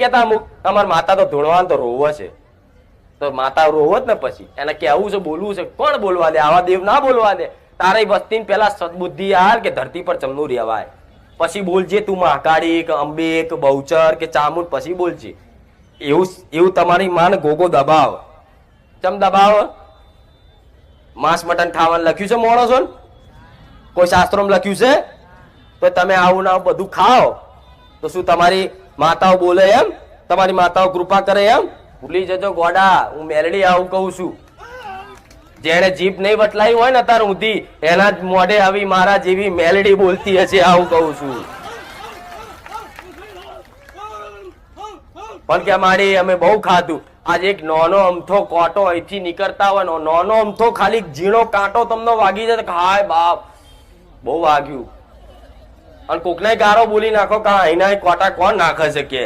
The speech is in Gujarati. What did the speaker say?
કેતા અમુક અમારા માતા તો ધોળવા તો રોવો છે, તો માતા રોવો જ ને પછી એને કેવું છે, બોલવું છે, કોણ બોલવા દે? આવા દેવ ના બોલવા દે. તારે વસ્તી પેલા સદબુદ્ધિ હાર કે ધરતી પર ચમનું રહેવાય, પછી બોલજે તું મહાકાળી કે અંબે કે બહુચર કે ચામુંડ, પછી બોલજે. એવું તમારી માને ગોગો દબાવ. ચમ દબાવ? માંસ મટન ખાવાનું લખ્યું છે માણસો? કોઈ શાસ્ત્રોમાં લખ્યું છે? તો તમે આવું ના બધું ખાઓ તો શું તમારી માતાઓ બોલે એમ? તમારી માતાઓ કૃપા કરે એમ? ભૂલી જજો ગોડા, હું મેલડી આવું કહું છું. જેને જીભ નહીં વટલાઈ હોય ને તાર ઊંધી, એના જ મોઢે આવી મારા જેવી મેલડી બોલતી હશે, આવું કહું છું. પણ કે મારી અમે બહુ ખાધું. આજે એક નાનો અમથો કોટો અહીંથી નીકળતા હોય, નાનો અમથો ખાલી ઝીણો કાંટો તમને વાગી જાય, હાય બાપ બહુ વાગ્યું. અને કોકને ગારો બોલી નાખો, કા અહીંના કોટા કોણ નાખે છે કે